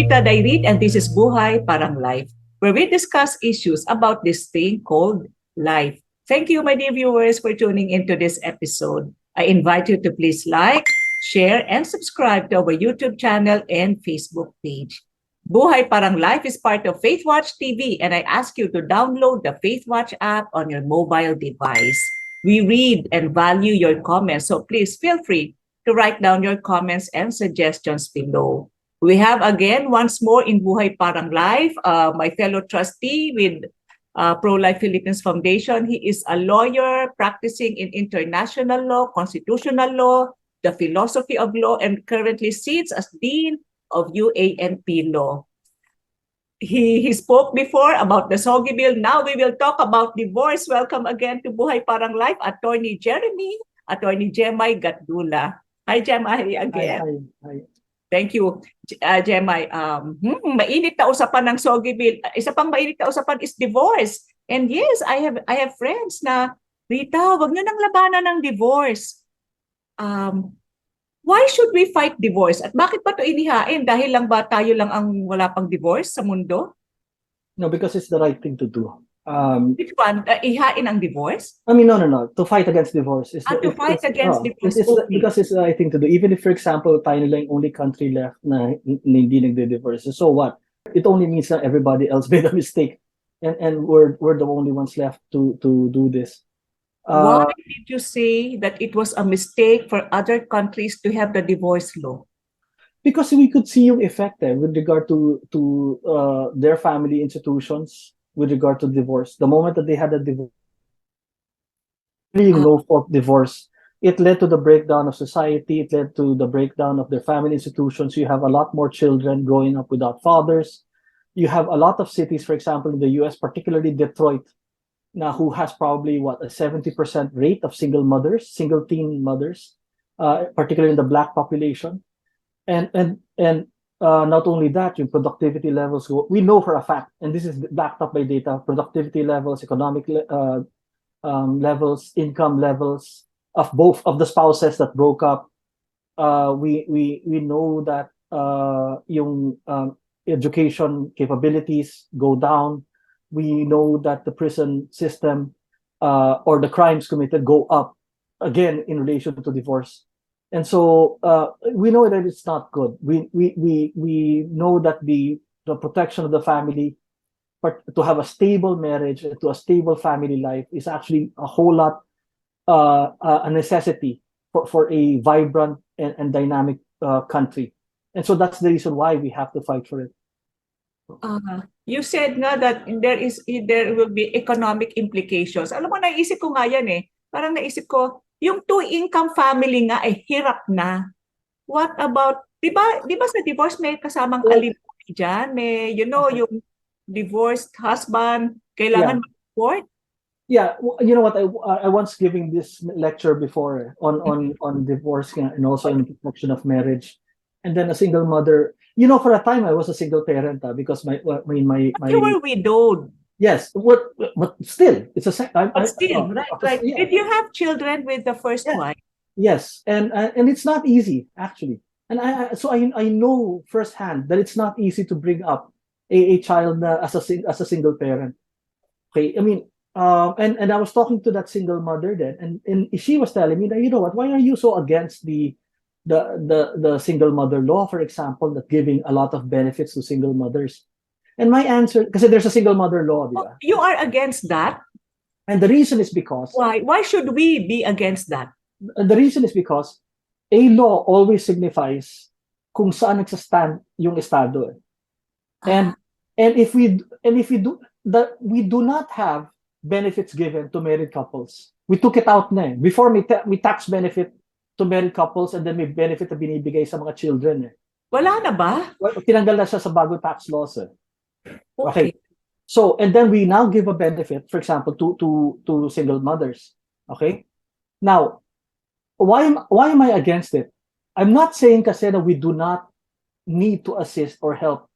Rita Dairit, and this is Buhay Parang Life, where we discuss issues about this thing called life. Thank you, my dear viewers, for tuning into this episode. I invite you to please like, share, and subscribe to our YouTube channel and Facebook page. Buhay Parang Life is part of FaithWatch TV, and I ask you to download the FaithWatch app on your mobile device. We read and value your comments, so please feel free to write down your comments and suggestions below. We have again once more in Buhay Parang Life, my fellow trustee with Pro-Life Philippines Foundation. He is a lawyer practicing in international law, constitutional law, the philosophy of law, and currently sits as Dean of UANP Law. He spoke before about the Sogi Bill. Now we will talk about divorce. Welcome again to Buhay Parang Life, Attorney Jemay Gatdula. Hi, Jemay, again. Hi. Thank you, Jemay. Mainit na usapan ng Sogi Bill. Isa pang mainit na usapan is divorce. And yes, I have friends na, Rita, wag niyo nang labanan ng divorce. Why should we fight divorce? At bakit ba ito inihain? Dahil lang ba tayo lang ang wala pang divorce sa mundo? No, because it's the right thing to do. Which one? Ihain ang divorce? I mean, no. To fight against divorce is to fight against divorce. Okay. Because it's the right thing to do. Even if, for example, tayo lang yung only country left na hindi nagde-divorce. So what? It only means that everybody else made a mistake, and we're the only ones left to do this. Why did you say that it was a mistake for other countries to have the divorce law? Because we could see yung effect with regard to their family institutions with regard to divorce. The moment that they had a divorce, no fault divorce, it led to the breakdown of society. It led to the breakdown of their family institutions. You have a lot more children growing up without fathers. You have a lot of cities, for example, in the US, particularly Detroit, now who has probably a 70% rate of single teen mothers, particularly in the Black population. And not only that, your productivity levels go. We know for a fact, and this is backed up by data, productivity levels, economic levels, income levels of both of the spouses that broke up. We know that yung education capabilities go down. We know that the prison system or the crimes committed go up again in relation to divorce. And so we know that it's not good. We know that the protection of the family, but to have a stable marriage and to a stable family life is actually a whole lot a necessity for a vibrant and dynamic country. And so that's the reason why we have to fight for it. You said nga that there will be economic implications. Alam mo, naisip ko nga yan eh. Parang naisip ko, yung two-income family nga ay hirap na. What about, di ba sa divorce may kasamang alimony dyan? May, yung divorced husband, kailangan mag-support? Yeah, you know what? I once giving this lecture before on divorce and also in protection of marriage. And then a single mother, for a time I was a single parent because my you were widowed. Yes, but still it's a right. Yeah. Did you have children with the first wife? Yes, and it's not easy actually, and I know firsthand that it's not easy to bring up a child as a single parent. Okay, I mean, and I was talking to that single mother then, and she was telling me that, you know what, why are you so against the single mother law, for example, that giving a lot of benefits to single mothers? And my answer, because there's a single mother law, diba? You are against that? And the reason is because why should we be against that? The reason is because a law always signifies kung saan nagsastand yung estado. And if we do that, we do not have benefits given to married couples. We took it out na. Before we tax benefit to married couples, and then may benefit na binibigay sa mga children. Wala na ba? Tinanggal na siya sa bagong tax laws. Okay. So, and then we now give a benefit, for example, to single mothers. Okay. Now, why am I against it? I'm not saying kasi that we do not need to assist or help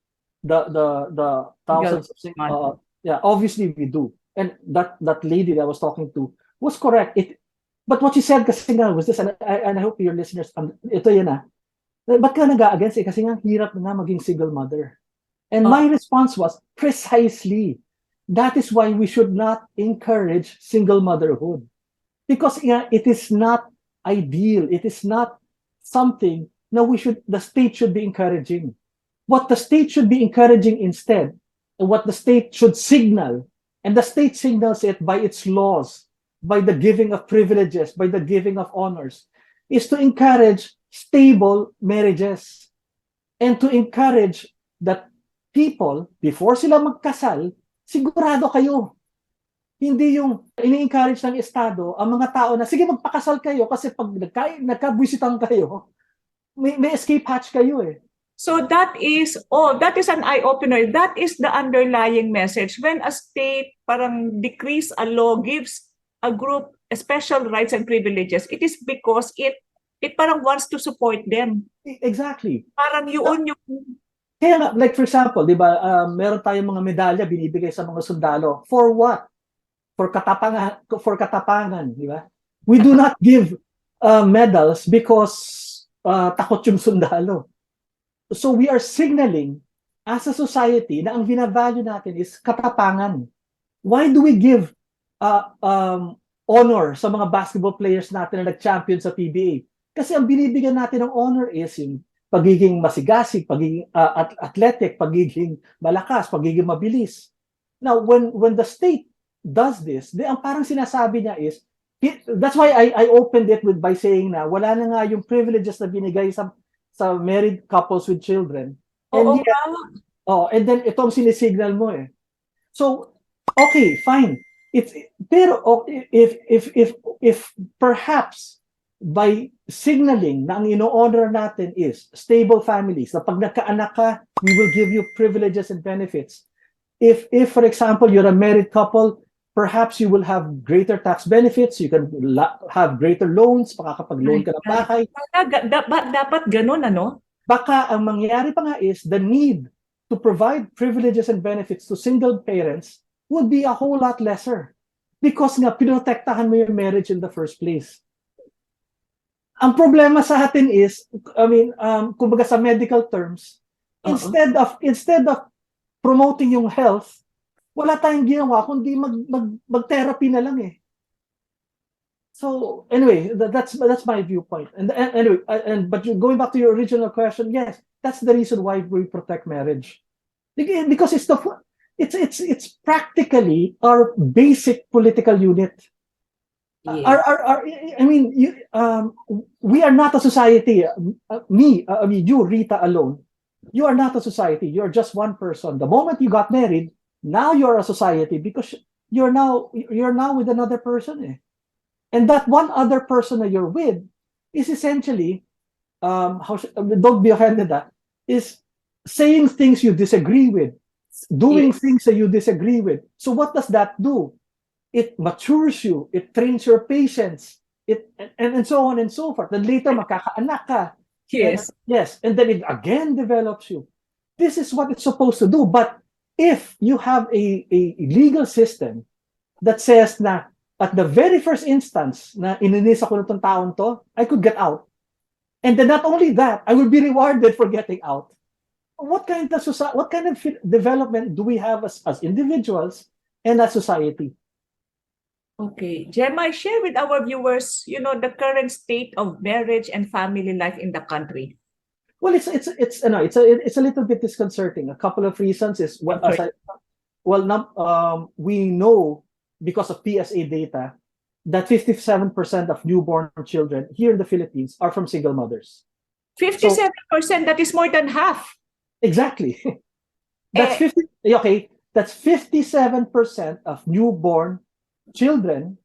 the thousands of single. Yeah, obviously we do. And that lady that I was talking to was correct. But what she said kasi nga was this, and I hope your listeners, ito yan Ba't ka nag-a-against? Kasi nga, hirap na nga maging single mother. And Oh, my response was, precisely, that is why we should not encourage single motherhood. Because it is not ideal. It is not something the state should be encouraging. What the state should be encouraging instead, and what the state should signal, and the state signals it by its laws, by the giving of privileges, by the giving of honors, is to encourage stable marriages and to encourage that people, before sila magkasal, sigurado kayo. Hindi yung ini-encourage ng Estado ang mga tao na, sige, magpakasal kayo kasi pag nagkabwisitan kayo, may escape hatch kayo eh. so that is an eye-opener. That is the underlying message. When a state parang decrees a law, gives a group special rights and privileges, it is because it parang wants to support them. Exactly. Parang yun yung... Kaya nga, like for example, di ba, meron tayong mga medalya binibigay sa mga sundalo. For what? For katapangan, di ba? We do not give medals because takot yung sundalo. So we are signaling as a society na ang binavalue natin is katapangan. Why do we give honor sa mga basketball players natin na nag-champion sa PBA? Kasi ang binibigyan natin ng honor is yung pagiging masigasig, pagiging athletic, pagiging malakas, pagiging mabilis. Now, when the state does this, ang parang sinasabi niya is, that's why I opened it by saying na wala na nga yung privileges na binigay sa married couples with children. And and then itong sinisignal mo eh. So, okay, fine. Pero if perhaps by signaling na ang ino-honor natin is stable families, na pag nagkaanak ka, we will give you privileges and benefits. If for example, you're a married couple, perhaps you will have greater tax benefits, you can have greater loans, makakapag-loan ka ng bahay. Dapat ganun, ano? Baka ang mangyayari pa nga is the need to provide privileges and benefits to single parents would be a whole lot lesser. Because nga, pinotektahan mo yung marriage in the first place. Ang problema sa atin is, kumbaga sa medical terms, instead of promoting yung health, wala tayong ginawa kundi mag-therapy na lang eh. So anyway, that's my viewpoint. And anyway, but going back to your original question, yes, that's the reason why we protect marriage, because it's practically our basic political unit. Yeah. We are not a society. You, Rita, alone. You are not a society. You're just one person. The moment you got married, now you're a society because you're now with another person. Eh? And that one other person that you're with is essentially, don't be offended, is saying things you disagree with, doing things that you disagree with. So what does that do? It matures you, it trains your patience, and so on and so forth. Then later, makakaanak ka. Yes. And then it again develops you. This is what it's supposed to do. But if you have a legal system that says na at the very first instance na ininis ako nitong taon to, I could get out. And then not only that, I will be rewarded for getting out. What kind of development do we have as individuals and as society? Okay, Gemma, share with our viewers, the current state of marriage and family life in the country. Well, it's a little bit disconcerting. A couple of reasons is we know because of PSA data that 57% of newborn children here in the Philippines are from single mothers. 57%, that is more than half. Exactly. That's 57% of newborn children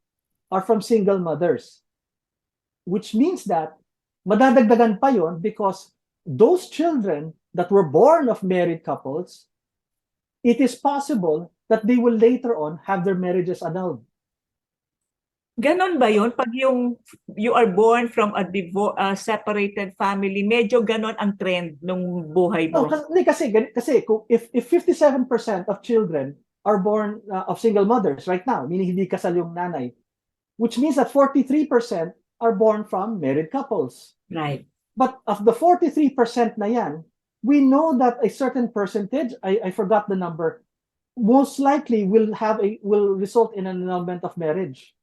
are from single mothers, which means that madadagdagan pa yon because those children that were born of married couples, it is possible that they will later on have their marriages annulled. Ganon ba yun? Pag you are born from a separated family, medyo ganon ang trend ng buhay mo. Kasi if 57% of children are born of single mothers right now, meaning hindi kasal yung nanay, which means that 43% are born from married couples. Right. But of the 43% na yan, we know that a certain percentage, I forgot the number, most likely will result in an annulment of marriage.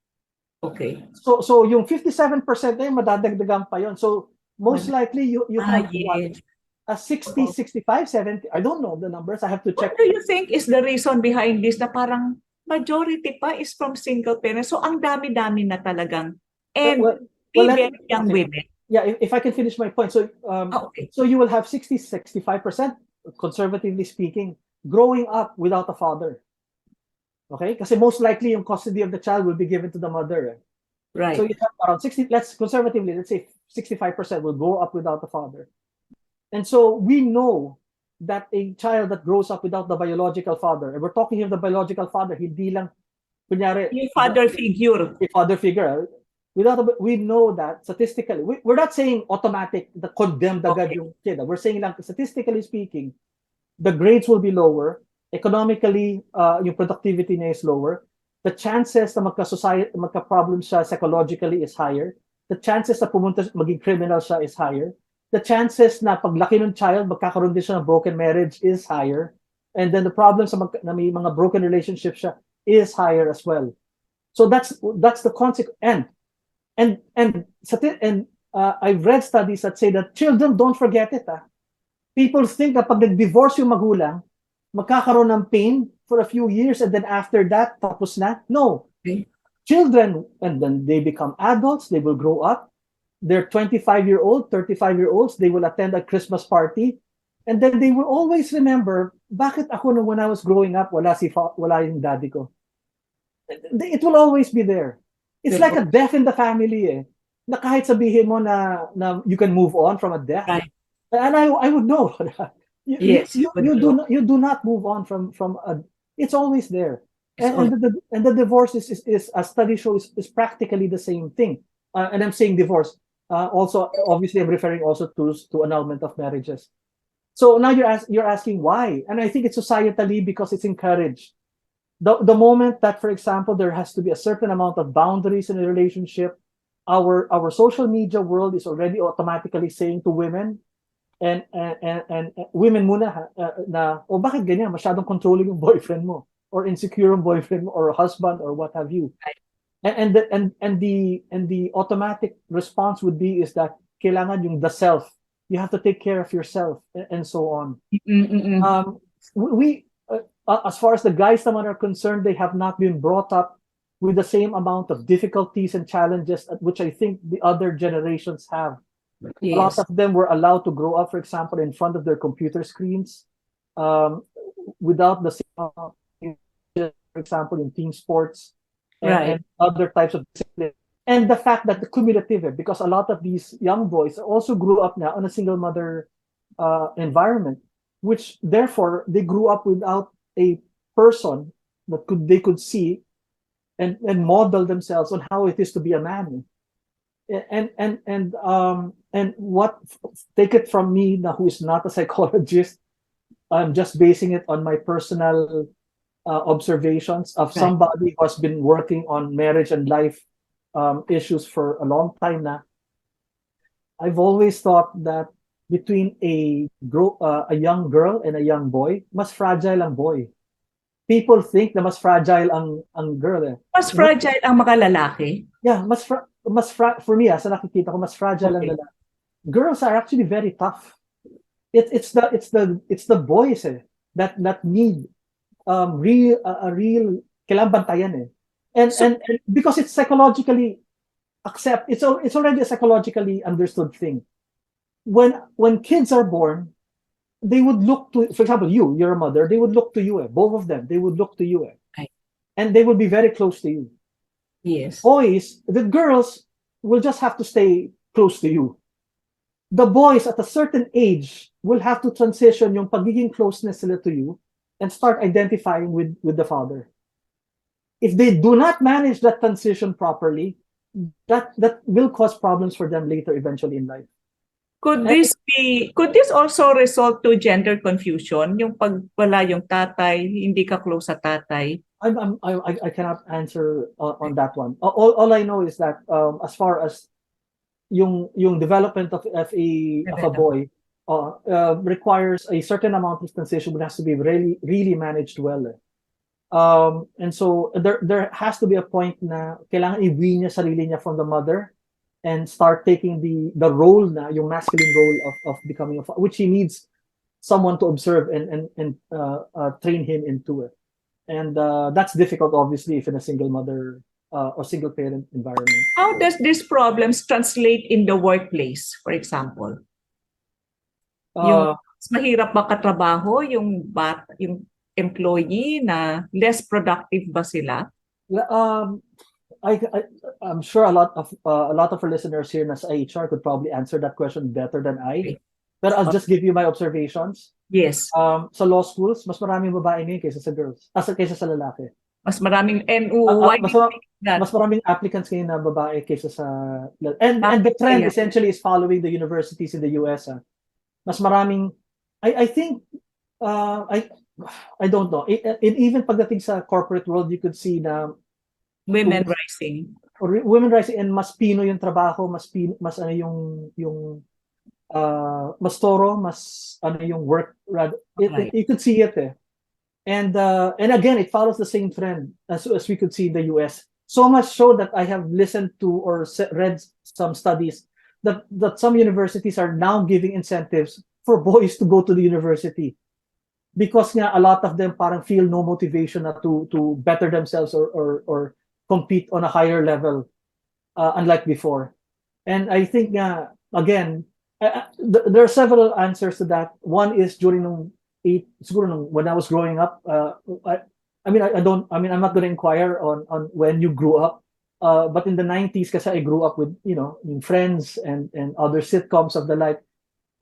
Okay. So yung 57% na yun, madadagdagan pa yun. So most likely you have what? Yes. A 60, Oo. 65, 70. I don't know the numbers. I have to check. What do you think is the reason behind this na parang majority pa is from single parents? So ang dami-dami na talagang Well, and well, well even young okay. women. Yeah, if I can finish my point. Okay. So you will have 60, 65%, conservatively speaking, growing up without a father. Okay? Kasi most likely yung custody of the child will be given to the mother. So Right. you have around 60, let's say 65% will grow up without a father. And so we know that a child that grows up without the biological father, and we're talking here the biological father, hindi lang, kunyari, Yung father figure. a father figure, we know that statistically, we're not saying automatic, the condemned agad Okay. yung kid. We're saying lang, statistically speaking, the grades will be lower, economically, yung productivity niya is lower, the chances na magka-problem siya psychologically is higher, the chances na pumunta, maging criminal siya is higher, the chances na paglaki ng child, magkakaroon din siya ng broken marriage is higher, and then the problems na may mga broken relationships siya is higher as well. So that's the consequence. And I've read studies that say that children don't forget it. People think that pag nag-divorce yung magulang, magkakaroon ng pain for a few years and then after that, tapos na. No. Okay. Children, and then they become adults, they will grow up. They're 25-year-old, 35-year-olds, they will attend a Christmas party. And then they will always remember, bakit ako nung when I was growing up, wala yung daddy ko. It will always be there. It's like a death in the family eh. Na kahit sabihin mo na you can move on from a death. Right. And I would know. Yes, you would know. You do not move on from a, it's always there. It's all And the divorce is a study shows is practically the same thing. And I'm saying divorce. Also, obviously, I'm referring also to annulment of marriages. So now you're asking why, and I think it's societally because it's encouraged. The moment that, for example, there has to be a certain amount of boundaries in a relationship, our social media world is already automatically saying to women, and women muna na bakit ganyan, masyadong controlling yung boyfriend mo or insecure yung boyfriend mo or husband or what have you. And the automatic response would be is that kailangan yung the self, you have to take care of yourself and so on. We as far as the guys naman are concerned, they have not been brought up with the same amount of difficulties and challenges which I think the other generations have. yes. A lot of them were allowed to grow up, for example, in front of their computer screens, without the same, for example, in team sports and other types of discipline. And the fact that the cumulative, because a lot of these young boys also grew up now in a single mother environment, which therefore they grew up without a person that they could see and model themselves on how it is to be a man. And what, take it from me now, who is not a psychologist, I'm just basing it on my personal observations of somebody who has been working on marriage and life issues for a long time now. I've always thought that between a young girl and a young boy, mas fragile ang boy. People think na mas fragile ang girl eh. Mas fragile ang mga lalaki? Yeah, for me, sa nakikita ko, mas fragile ang lalaki. Girls are actually very tough. It's the boys that need real kailangan bantayan eh. And because it's psychologically it's already a psychologically understood thing. When kids are born, they would look to, for example, you're a mother, they would look to you, both of them, they would look to you, and they would be very close to you. Yes. Boys, the girls will just have to stay close to you. The boys at a certain age will have to transition yung pagiging closeness sila to you and start identifying with the father. If they do not manage that transition properly, that will cause problems for them later, eventually in life. Could this also result to gender confusion? Yung pag wala yung tatay, hindi ka close sa tatay? I cannot answer on that one. All I know is that as far as yung development of a boy requires a certain amount of transition, but has to be really managed well. And so there has to be a point na kailangan iwi niya sarili niya from the mother and start taking the role na yung masculine role of becoming a father, which he needs someone to observe and train him into it. And that's difficult, obviously, if in a single mother or single parent environment. How does these problems translate in the workplace, for example? Yung Uh, mas mahirap ba katrabaho yung employee na less productive ba sila? um, I'm sure a lot of our listeners here nas HR could probably answer that question better than I. Okay. But I'll just give you my observations. Yes. Sa law schools, mas maraming babae ngayon kaysa sa girls, kaysa sa lalaki. Mas maraming, and Ah, ah, why do mas, you ma- think that? mas maraming applicants ngayon na babae kaysa sa and the trend Kaya, essentially is following the universities in the US. Mas maraming I think I don't know. Even pagdating sa corporate world, you could see na women rising. women rising and mas pino yung trabaho, mas ano yung mas toro, mas ano yung work rather. Right. You could see it eh. And again, it follows the same trend as we could see in the US. So much so that I have listened to or read some studies that some universities are now giving incentives for boys to go to the university because nga a lot of them parang feel no motivation na to better themselves or compete on a higher level unlike before. And I think nga again there are several answers to that. One is during when I was growing up, I'm not going to inquire on when you grew up, but in the 90s, kasi I grew up with in Friends and other sitcoms of the like,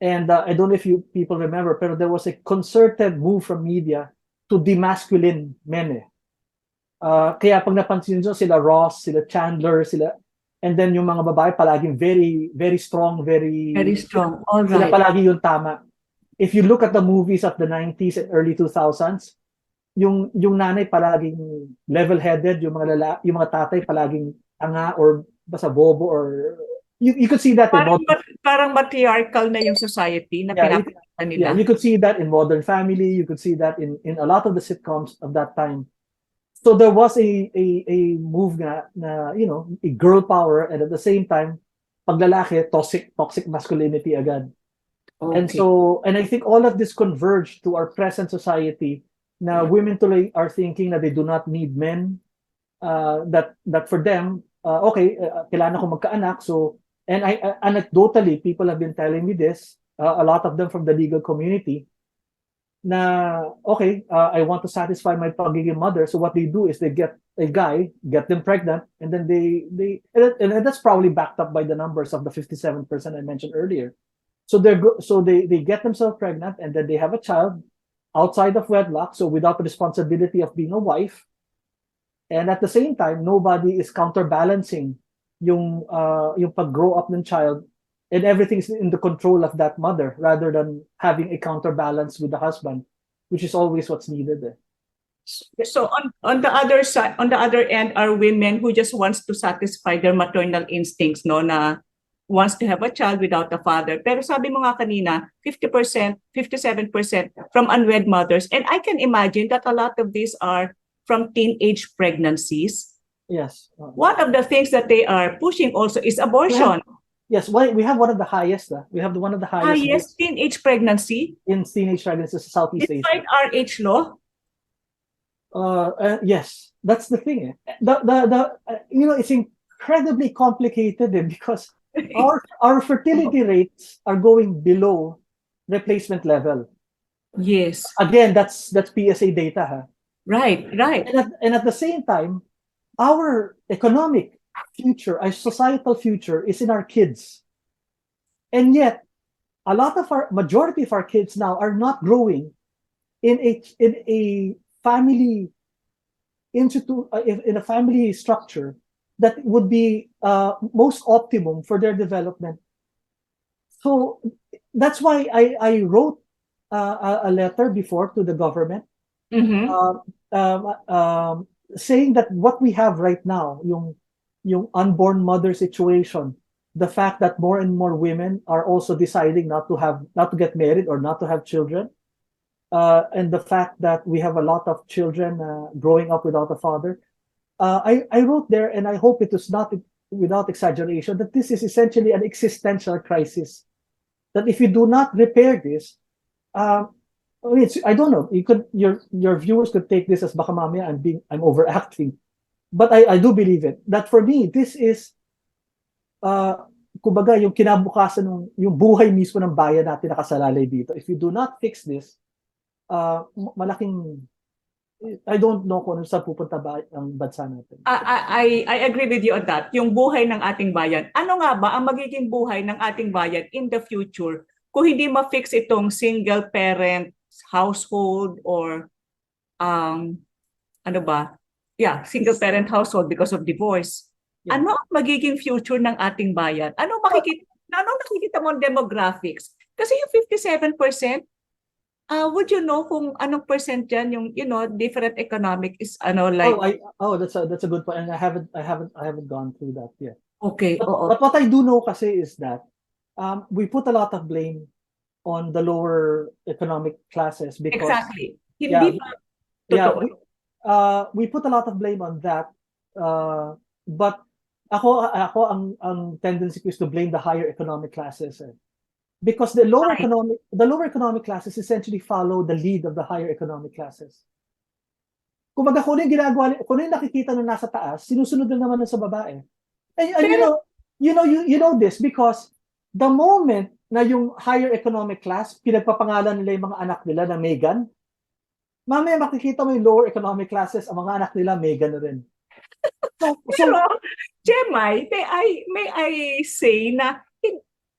and I don't know if you people remember, pero there was a concerted move from media to demasculine men. Kaya pag napansin nyo, sila Ross, sila Chandler, and then yung mga babae palaging very very strong, Very strong. All sila right. palagi yung tama. If you look at the movies of the 90s and early 2000s, yung nanay palaging level-headed, yung mga tatay palaging tanga or basta bobo or you could see that in Parang matriarchal na yung society na pinapakita nila. you could see that in Modern Family, you could see that in a lot of the sitcoms of that time. So there was a move na a girl power, and at the same time pag lalaki toxic masculinity agad. Okay. And I think all of this converged to our present society. Now women today are thinking that they do not need men. That for them, kailangan ko magkaanak. So, and anecdotally, people have been telling me this. A lot of them from the legal community. Na I want to satisfy my pagiging mother. So what they do is they get a guy, get them pregnant, and then and that's probably backed up by the numbers of the 57% I mentioned earlier. So they get themselves pregnant and then they have a child outside of wedlock, so without the responsibility of being a wife. And at the same time, nobody is counterbalancing yung pag-grow up ng child, and everything's in the control of that mother rather than having a counterbalance with the husband, which is always what's needed. So on the other side, on the other end, are women who just wants to satisfy their maternal instincts, no, na wants to have a child without a father. Pero sabi mo nga kanina, 50%, 57% from unwed mothers. And I can imagine that a lot of these are from teenage pregnancies. Yes. One of the things that they are pushing also is abortion. Yes, we have one of the highest. We have one of the highest. Highest teenage pregnancy in teenage pregnancies in Southeast Asia. despite our age law. Yes, that's the thing. It's incredibly complicated because our fertility rates are going below replacement level. Yes. Again, that's PSA data. Right. And at the same time, our economic future, our societal future is in our kids. And yet, majority of our kids now are not growing in a family institute, in a family structure that would be most optimum for their development. So that's why I wrote a letter before to the government, saying that what we have right now, yung unborn mother situation, the fact that more and more women are also deciding not to get married or not to have children, and the fact that we have a lot of children growing up without a father. I wrote there, and I hope it is not without exaggeration, that this is essentially an existential crisis. That if you do not repair this, I don't know. Your viewers could take this as baka mamaya I'm overacting, but I do believe it. That for me, this is kumbaga yung kinabukasan yung buhay mismo ng bayan natin nakasalalay dito. If you do not fix this, malaking, I don't know kung saan pupunta ba ang bansa natin. I agree with you on that. Yung buhay ng ating bayan. Ano nga ba ang magiging buhay ng ating bayan in the future kung hindi ma-fix itong single parent household or ano ba? Yeah, single parent household because of divorce. Yeah. Ano ang magiging future ng ating bayan? Ano nakikita mo demographics? Kasi yung 57%, would you know kung anong percent dyan yung different economic is like that's a good point, and I haven't gone through that yet. okay, But what I do know kasi is that we put a lot of blame on the lower economic classes because exactly. Hindi ba totoo? we put a lot of blame on that, but ako ang tendency ko is to blame the higher economic classes. Because the lower economic classes essentially follow the lead of the higher economic classes. Kumbaga kung yung nakikita na nasa taas, sinusunod na naman sa babae. And you know this because the moment na yung higher economic class, pinagpapangalan nila yung mga anak nila na Megan, mamaya makikita mo yung lower economic classes, ang mga anak nila Megan na rin. Pero, Jemai, may I say na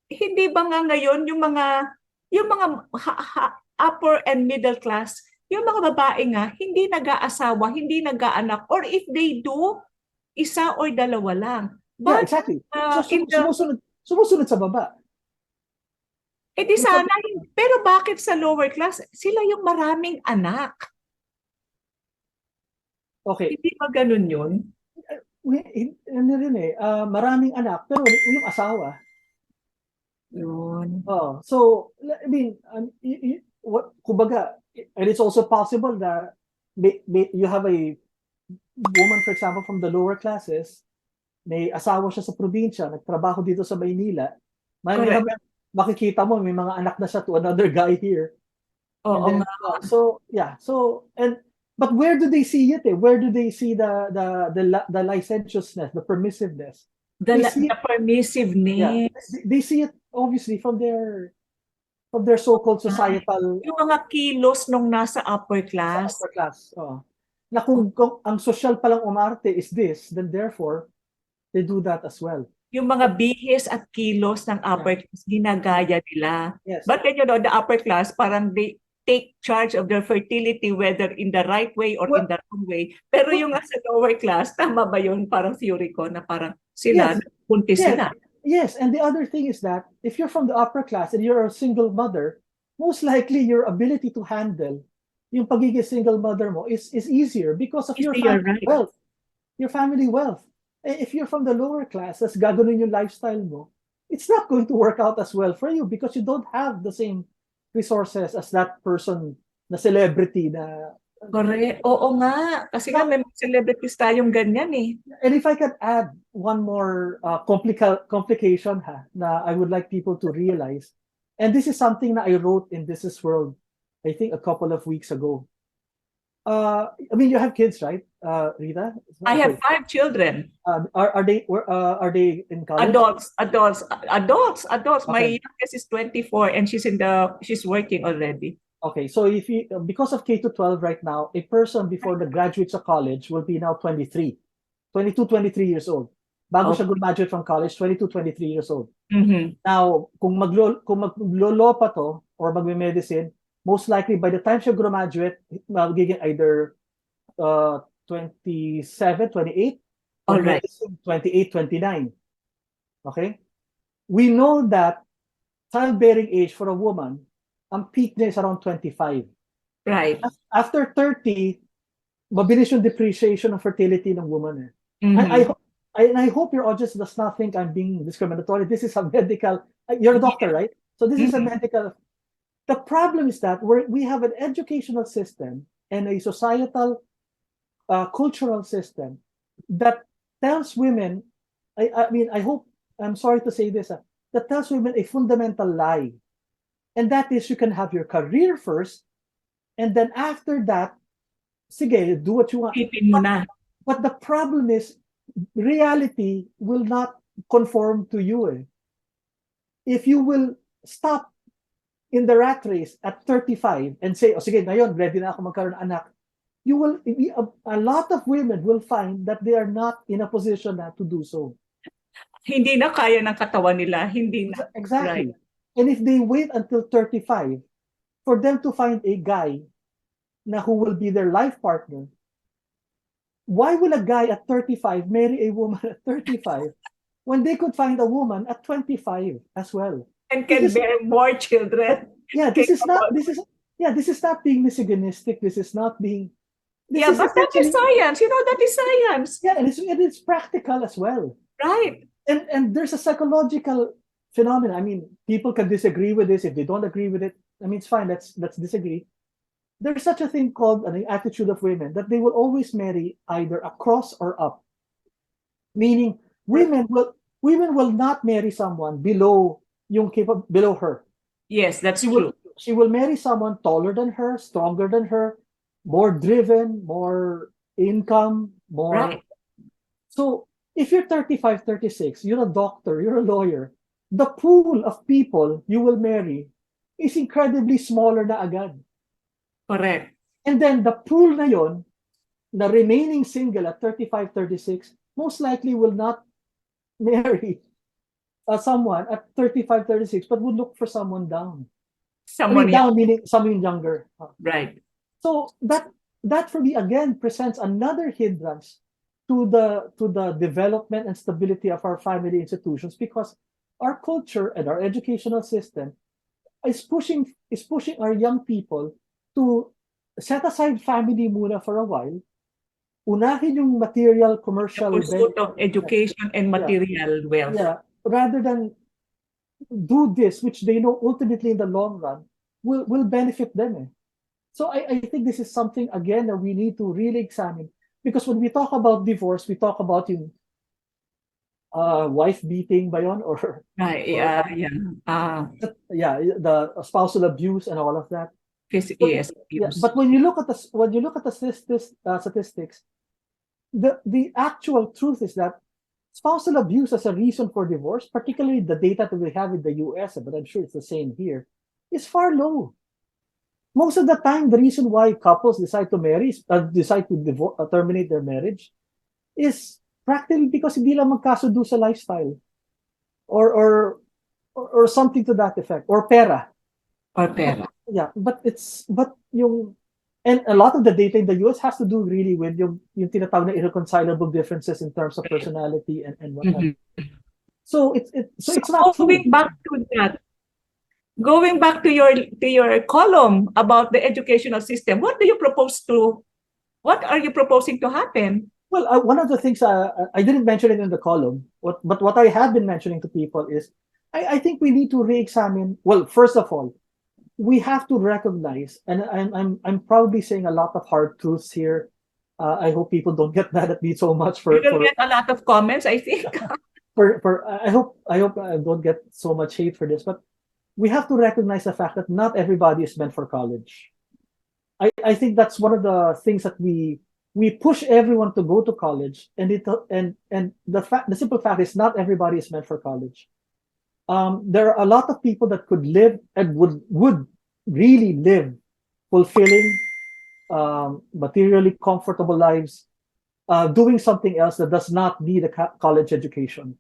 hindi ba nga ngayon yung mga upper and middle class, yung mga babae nga, hindi nag-aasawa, hindi nag-aanak, or if they do, isa or dalawa lang. But, yeah, exactly. Sumusunod sa baba. Di sana, pero bakit sa lower class, sila yung maraming anak? Okay. Hindi ba ganun yun? Ano rin maraming anak, pero yung asawa. Yun. So, I mean, kumbaga, and it's also possible that you have a woman, for example, from the lower classes, may asawa siya sa probinsya, nagtrabaho dito sa Maynila, makikita mo, may mga anak na siya to another guy here. But where do they see it? Where do they see the licentiousness, the permissiveness? The permissiveness. Yeah, they see it obviously from their so-called societal. Yung mga kilos nung nasa upper class. Upper class. Na kung ang social palang umarte is this, then therefore they do that as well. Yung mga bihis at kilos ng upper class, ginagaya nila. Yes. But then, the upper class, parang they take charge of their fertility, whether in the right way or in the wrong way. Pero yung sa lower class, tama ba yun? Parang theory ko na parang sila, buntis sila. Yes, and the other thing is that if you're from the upper class and you're a single mother, most likely your ability to handle yung pagiging single mother mo is easier because of your family wealth. Your family wealth. If you're from the lower class, as gaganon yung lifestyle mo, it's not going to work out as well for you because you don't have the same resources as that person na celebrity na. Correct. Oo nga. Kasi nga may celebrities tayong ganyan eh. And if I could add one more complication na I would like people to realize, and this is something that I wrote in This Is World, I think a couple of weeks ago. I mean, you have kids, right, Rita? I have 5 children. Are they in college? Adults. Okay. My youngest is 24 and she's working already. Okay, so if you because of K to 12 right now, a person before the graduates of college will be now 23 years old. Bago siya graduate from college, 22, 23 years old. Mm-hmm. Now, kung maglolo pa to or magme-medicine, most likely by the time siya graduate, magiging either 27, 28, or 28, 29. Okay? We know that childbearing age for a woman, ang peak niya is around 25. Right. After 30, mabilis yung depreciation of fertility ng woman. Mm-hmm. and I hope your audience does not think I'm being discriminatory. This is a medical. You're a doctor, Yeah. right? So this is a Mhm. medical. The problem is that we have an educational system and a societal, cultural system that tells women. I mean, I hope. I'm sorry to say this. That tells women a fundamental lie, and that is you can have your career first, and then after that, sige, do what you want. Isipin mo But na. but the problem is reality will not conform to you. Eh. If you will stop in the rat race at 35 and say, oh, sige, ngayon, ready na ako magkaroon ng anak, you will, a lot of women will find that they are not in a position na to do so. Hindi na kaya ng katawan nila. Hindi na. Right. Exactly. And if they wait until 35 for them to find a guy na who will be their life partner, why will a guy at 35 marry a woman at 35 when they could find a woman at 25 as well? And This can is, bear more children. yeah, Capable. this is not being misogynistic. This Yeah, is but that is essentially, science. That is science. yeah, and it's practical as well. Right. And there's a psychological phenomenon. I mean, people can disagree with this. If they don't agree with it, I mean, it's fine. Let's disagree. There's such a thing called an attitude of women that they will always marry either across or up, meaning women will not marry someone below her. Yes, that's She will true. she will marry someone taller than her, stronger than her, more driven, more income, more. Right. So if you're 35, 36, you're a doctor, you're a lawyer, the pool of people you will marry is incredibly smaller na agad. Correct. And then the pool na yon, the remaining single at 35, 36, most likely will not marry someone at 35, 36, but would look for someone down. I mean, Someone young. down meaning someone younger. Right. So that for me again presents another hindrance to the development and stability of our family institutions because our culture and our educational system is pushing our young people to set aside family muna for a while, unahin yung material The commercial pursuit benefit. of education and Yeah, material wealth. yeah. Rather than do this, which they know ultimately in the long run will benefit them. Eh. So I think this is something again that we need to really examine because when we talk about divorce, we talk about yung wife beating ba yun? Right. Or Yeah. yeah, the spousal abuse and all of that. But Yes. yeah, Abuse. but when you look at the statistics, the actual truth is that spousal abuse as a reason for divorce, particularly the data that we have in the US, but I'm sure it's the same here, is far low. Most of the time, the reason why couples decide to terminate their marriage is practically because hindi lang magkasundo sa lifestyle or or or something to that effect or pera. Or But pera. yeah, but yung and a lot of the data in the US has to do really with yung tinatawag na irreconcilable differences in terms of personality and whatnot. Mhm. So So it's not true. going back to your column about the educational system, what are you proposing to happen? Well, one of the things I didn't mention it in the column, but what I have been mentioning to people is I think we need to re-examine. Well, first of all, we have to recognize, and I'm probably saying a lot of hard truths here. I hope people don't get mad at me so much You will get a lot of comments, I think. for I hope I don't get so much hate for this, but we have to recognize the fact that not everybody is meant for college. I think that's one of the things that we push everyone to go to college, and the simple fact is not everybody is meant for college. There are a lot of people that could live and would really live fulfilling, materially comfortable lives, doing something else that does not need a college education.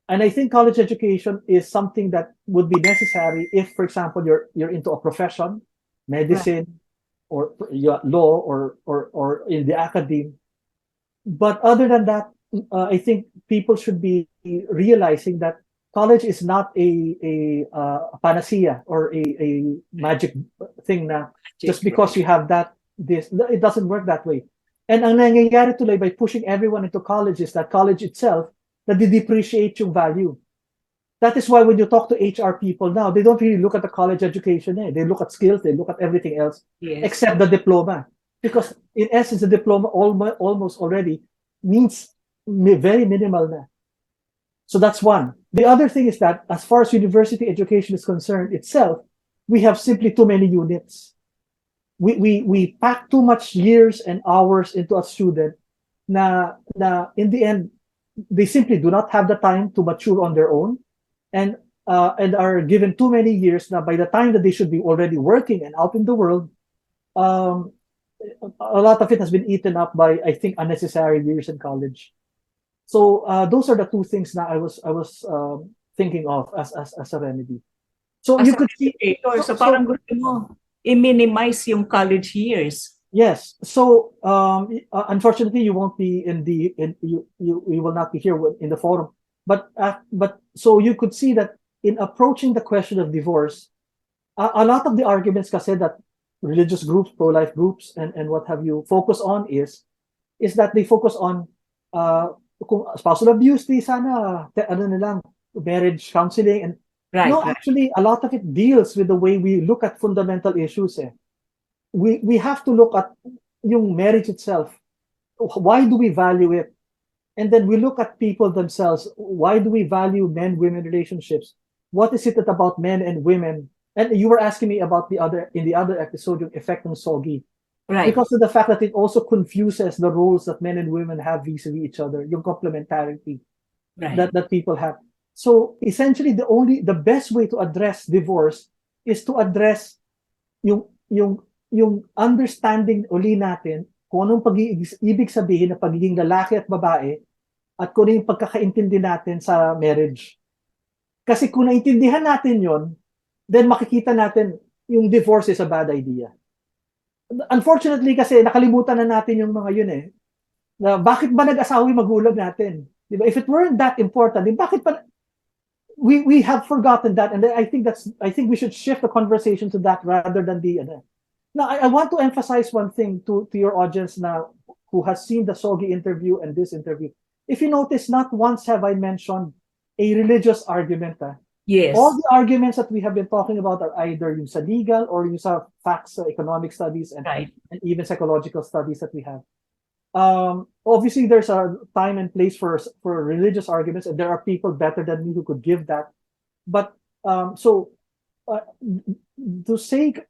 And I think college education is something that would be necessary if, for example, you're into a profession, Right. medicine, or law, or in the academe. But other than that, I think people should be realizing that college is not a panacea or a magic thing. Now, just because you have that, it doesn't work that way. And ang nangyayari tuloy by pushing everyone into college is that college itself, nadidepreciate yung value. That is why when you talk to HR people now, they don't really look at the college education. They look at skills, they look at everything else, Yes. except the diploma. Because in essence, the diploma almost already means very minimal na. So that's one. The other thing is that as far as university education is concerned itself, we have simply too many units. We pack too much years and hours into a student na in the end, they simply do not have the time to mature on their own and are given too many years now by the time that they should be already working and out in the world. A lot of it has been eaten up by, I think, unnecessary years in college. So those are the two things that I was thinking of as a remedy. So As you an could see, educator, so parang gusto mo i-minimize yung college years. yes. So unfortunately, you won't be you will not be here in the forum. But so you could see that in approaching the question of divorce, a lot of the arguments kasi that religious groups, pro-life groups, and what have you focus on is that they focus on kung spousal abuse, di sana ano nilang marriage counseling and Right, no, right. actually a lot of it deals with the way we look at fundamental issues. We have to look at yung marriage itself. Why do we value it? And then we look at people themselves. Why do we value men-women relationships? What is it about men and women? And you were asking me about in the other episode, yung effect ng SOGI. Right. Because of the fact that it also confuses the roles that men and women have vis-a-vis each other, yung complementarity Right. that people have. So essentially, the best way to address divorce is to address yung understanding uli natin kung anong ibig sabihin na pagiging lalaki at babae at kung ano yung pagkakaintindi natin sa marriage. Kasi kung naintindihan natin yon, then makikita natin yung divorce is a bad idea. Unfortunately kasi nakalimutan na natin yung mga yun na bakit ba nag-asawa yung magulang natin? Diba? If it weren't that important, then bakit pa we have forgotten that, and I think we should shift the conversation to that rather than the other. Now I want to emphasize one thing to your audience now who has seen the SOGI interview and this interview. If you notice, not once have I mentioned a religious argument. Yes. All the arguments that we have been talking about are either yung sa legal or yung sa facts, economic studies, and even psychological studies that we have. Obviously, there's a time and place for religious arguments, and there are people better than me who could give that. But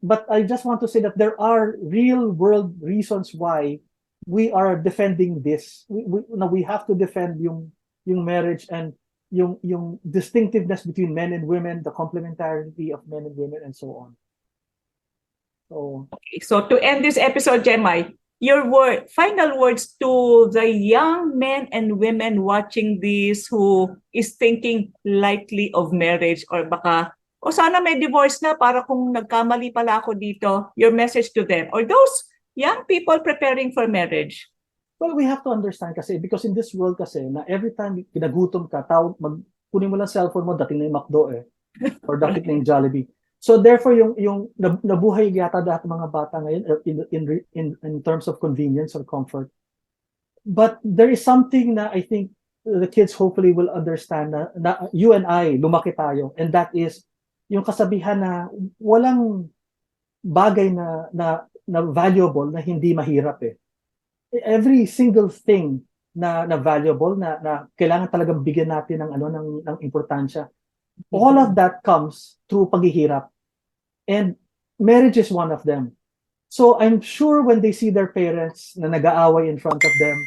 but I just want to say that there are real world reasons why we are defending this. We have to defend yung marriage and yung distinctiveness between men and women, the complementarity of men and women, and so on. So to end this episode, Jemai, your final words to the young men and women watching this who is thinking lightly of marriage or baka sana may divorce na para kung nagkamali pala ako dito, your message to them or those young people preparing for marriage. Well, we have to understand kasi because in this world kasi na every time kinagutom ka, kunin mo lang cellphone mo, dating na yung McDo or dating na yung Jollibee. So therefore yung nabuhay yata lahat ng mga bata ngayon in terms of convenience or comfort. But there is something na I think the kids hopefully will understand na you and I lumaki tayo, and that is yung kasabihan na walang bagay na valuable na hindi mahirap Every single thing na valuable na kailangan talagang bigyan natin ng importansya. All of that comes through paghihirap. And marriage is one of them. So I'm sure when they see their parents na nag-aaway in front of them,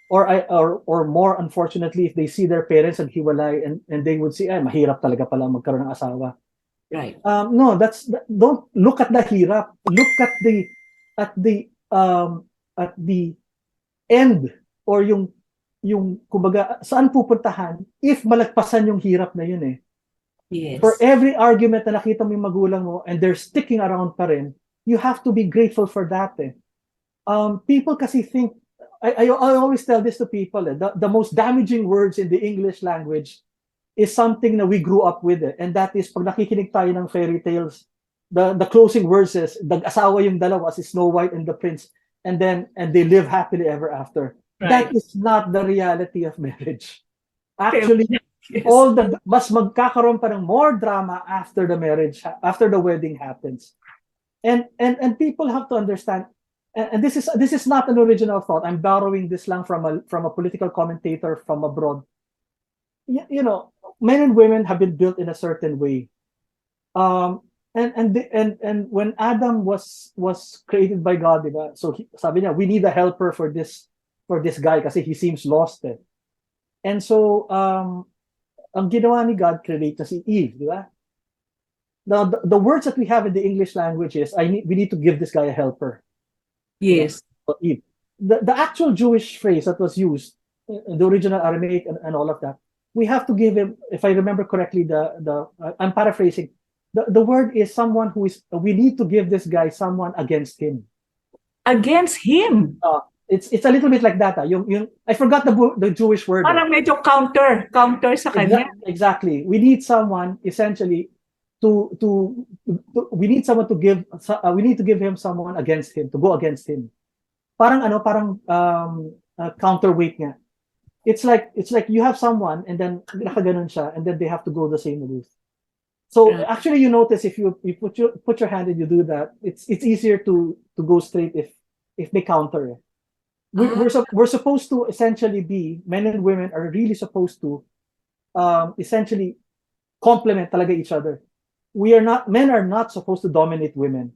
or more unfortunately, if they see their parents and hiwalay and they would say, mahirap talaga pala magkaroon ng asawa. Right. No, don't look at the hirap. Look at the end or yung kumbaga saan pupuntahan if malagpasan yung hirap na yun Yes. For every argument na nakita mo yung magulang mo and they're sticking around pa rin, you have to be grateful for that People kasi think, I always tell this to people the most damaging words in the English language is something that we grew up with and that is pag nakikinig tayo ng fairy tales, the closing verses, nag-asawa yung dalawa si Snow White and the Prince. and they live happily ever after. That Right. is not the reality of marriage. Okay. Actually, Yes. all the mas magkakaroon pa ng more drama after the marriage, after the wedding happens. And people have to understand, and this is not an original thought. I'm borrowing this lang from a political commentator from abroad. Men and women have been built in a certain way. And when Adam was created by God, diba? So sabi niya, we need a helper for this guy kasi he seems lost. Eh. And so ang ginawa ni God, create na si Eve, di ba? Now the words that we have in the English language is we need to give this guy a helper. Diba? Yes. So Eve. The actual Jewish phrase that was used, the original Aramaic and all of that, we have to give him, if I remember correctly, I'm paraphrasing. The word is someone we need to give this guy someone against him. Against him. It's a little bit like that. Yung I forgot the Jewish word. Parang medyo counter sa kanya. Exactly. We need someone essentially we need someone to give we need to give him someone against him, to go against him. Parang counterweight niya. It's like you have someone and then nakaganon siya and then they have to go the same route. So actually, you notice if you put your hand and you do that, it's easier to go straight if they counter. We're supposed to essentially be, men and women are really supposed to essentially complement talaga each other. Men are not supposed to dominate women,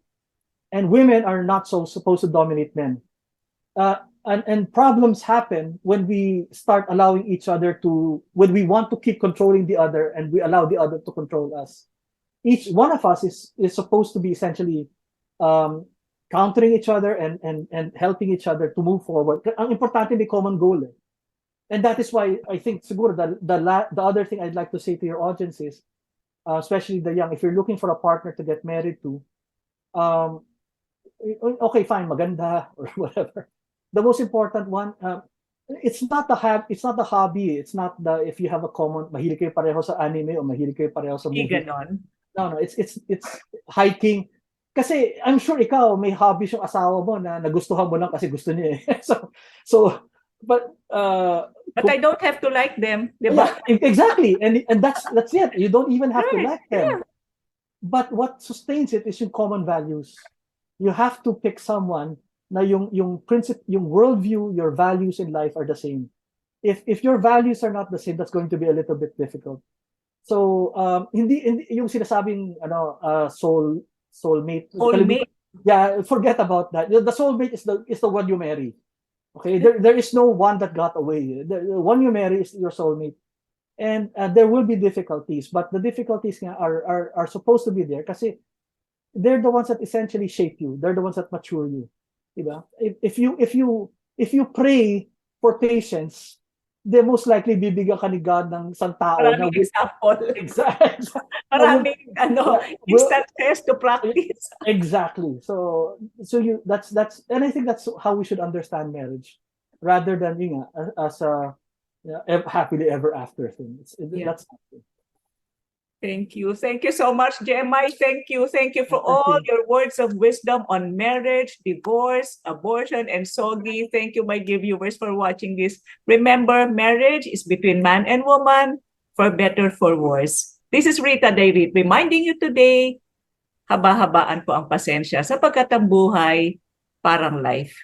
and women are not supposed to dominate men. And problems happen when we start allowing each other when we want to keep controlling the other and we allow the other to control us. Each one of us is supposed to be essentially countering each other and helping each other to move forward. Ang importante may common goal. Eh. And that is why I think siguro the other thing I'd like to say to your audience is, especially the young, if you're looking for a partner to get married to, okay, fine, maganda or whatever. The most important one, it's not the hobby. It's not if you have a common, mahilig kayo pareho sa anime o mahilig kayo pareho sa movie. Ganon. No, it's hiking. Kasi I'm sure ikaw may hobbies yung asawa mo na nagustuhan mo lang kasi gusto niya eh. But I don't have to like them, diba? Yeah, exactly. And that's it. You don't even have to like them. Yeah. But what sustains it is yung common values. You have to pick someone na yung principle, yung worldview, your values in life are the same. If your values are not the same, that's going to be a little bit difficult. So hindi yung sinasabing soulmate. Soulmate. Yeah, forget about that. The soulmate is the one you marry. Okay, there is no one that got away. The one you marry is your soulmate, and there will be difficulties, but the difficulties are supposed to be there kasi they're the ones that essentially shape you. They're the ones that mature you. Diba? If you pray for patience, they most likely bibigyan ka ni God ng isang tao. Maraming example. Exactly. Maraming instances to practice. Exactly. So that's and I think that's how we should understand marriage, rather than as a happily ever after thing. That's Thank you. Thank you so much, Jemai. Thank you. Thank you for all your words of wisdom on marriage, divorce, abortion, and SOGI. Thank you, my dear viewers, for watching this. Remember, marriage is between man and woman, for better, for worse. This is Rita Dairit reminding you today, haba-habaan po ang pasensya sapagkat ang buhay parang life.